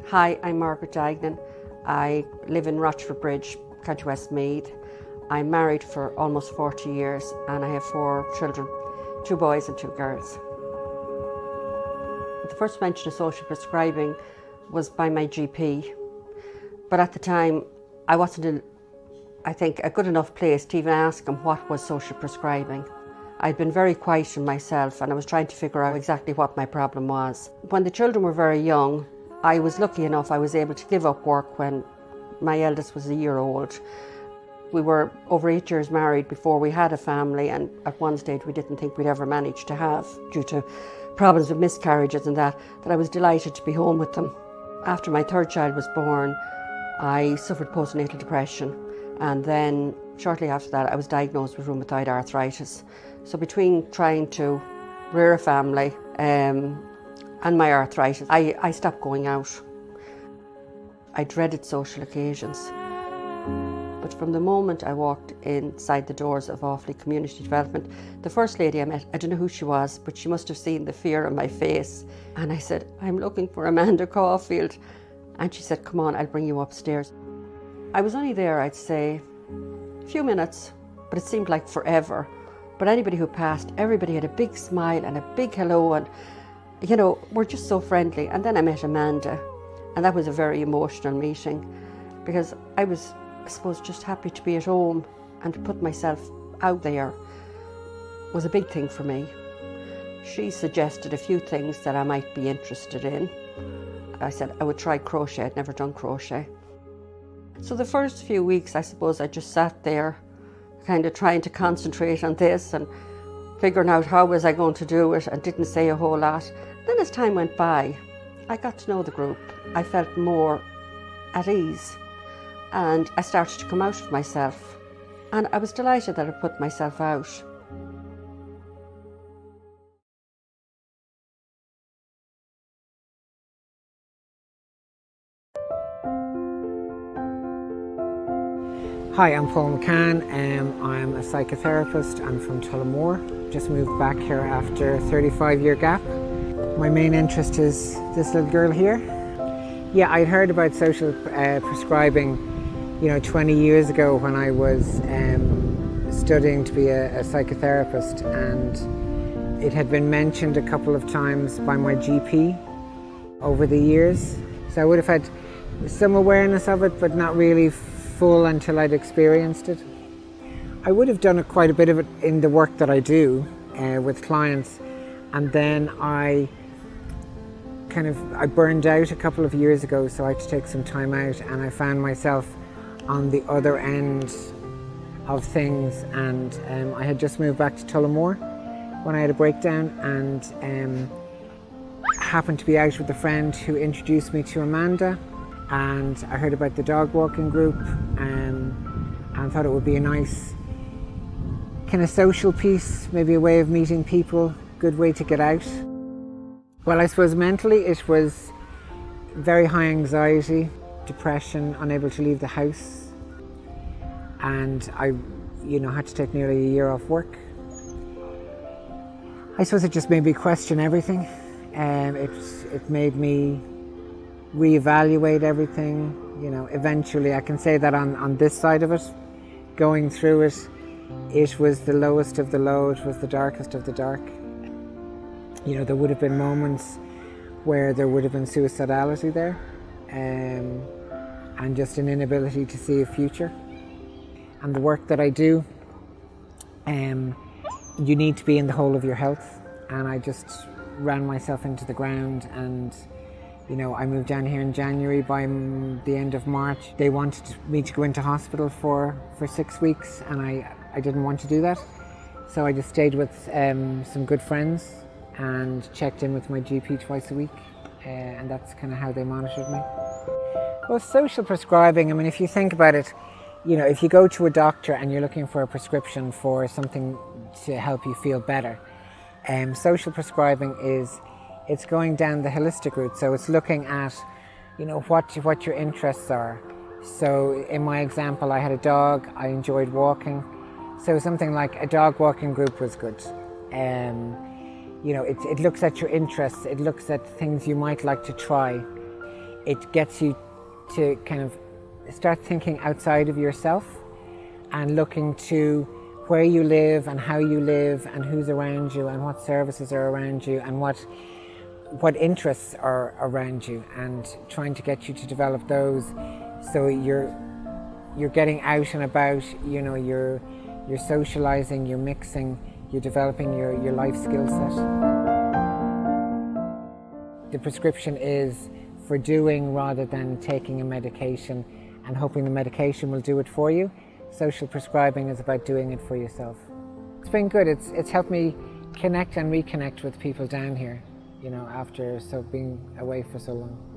Hi, I'm Margaret Diagnan. I live in Rochford Bridge, County Westmeath. I'm married for almost 40 years and I have 4 children, 2 boys and 2 girls. The first mention of social prescribing was by my GP, but at the time I wasn't in, a good enough place to even ask him what was social prescribing. I'd been very quiet in myself and I was trying to figure out exactly what my problem was. When the children were very young, I was lucky enough I was able to give up work when my eldest was a year old. We were over 8 years married before we had a family, and at one stage we didn't think we'd ever manage to have, due to problems with miscarriages and that I was delighted to be home with them. After my 3rd child was born, I suffered postnatal depression, and then shortly after that I was diagnosed with rheumatoid arthritis. So between trying to rear a family and my arthritis, I stopped going out. I dreaded social occasions. But from the moment I walked inside the doors of Offaly Community Development, the first lady I met, I don't know who she was, but she must have seen the fear on my face. And I said, "I'm looking for Amanda Caulfield." And she said, "Come on, I'll bring you upstairs." I was only there, I'd say, a few minutes, but it seemed like forever. But anybody who passed, everybody had a big smile and a big hello, and you know, we're just so friendly. And then I met Amanda, and that was a very emotional meeting, because I was, I suppose, just happy to be at home, and to put myself out there was a big thing for me. She suggested a few things that I might be interested in. I said I would try crochet. I'd never done crochet. So the first few weeks, I suppose, I just sat there kind of trying to concentrate on this and figuring out how was I going to do it, and didn't say a whole lot. Then as time went by, I got to know the group. I felt more at ease, and I started to come out of myself, and I was delighted that I put myself out. Hi, I'm Paul McCann. I'm a psychotherapist. I'm from Tullamore. Just moved back here after a 35-year gap. My main interest is this little girl here. Yeah, I'd heard about social prescribing, 20 years ago when I was studying to be a psychotherapist, and it had been mentioned a couple of times by my GP over the years. So I would have had some awareness of it, but not really full until I'd experienced it. I would have done quite a bit of it in the work that I do with clients, and then I burned out a couple of years ago, so I had to take some time out, and I found myself on the other end of things, and I had just moved back to Tullamore when I had a breakdown, and happened to be out with a friend who introduced me to Amanda, and I heard about the dog walking group, and thought it would be a nice kind of social piece, maybe a way of meeting people, good way to get out. Well, I suppose mentally it was very high anxiety, depression, unable to leave the house, and I had to take nearly a year off work. I suppose it just made me question everything. It made me reevaluate everything. Eventually I can say that on this side of it, going through it, it was the lowest of the low, it was the darkest of the dark. There would have been moments where there would have been suicidality there, and just an inability to see a future. And the work that I do, you need to be in the whole of your health, and I just ran myself into the ground, and I moved down here in January. By the end of March, they wanted me to go into hospital for 6 weeks, and I didn't want to do that. So I just stayed with some good friends and checked in with my GP twice a week, and that's kind of how they monitored me. Well, social prescribing, if you think about it, if you go to a doctor and you're looking for a prescription for something to help you feel better, social prescribing it's going down the holistic route. So it's looking at, what your interests are. So in my example, I had a dog, I enjoyed walking. So something like a dog walking group was good. It looks at your interests, it looks at things you might like to try. it gets you to kind of start thinking outside of yourself and looking to where you live and how you live and who's around you and what services are around you and what interests are around you, and trying to get you to develop those, so you're getting out and about, you know, you're socializing, you're mixing, you're developing your life skill set. The prescription is for doing rather than taking a medication and hoping the medication will do it for you. Social prescribing is about doing it for yourself. It's been good. It's helped me connect and reconnect with people down here, you know, after being away for so long.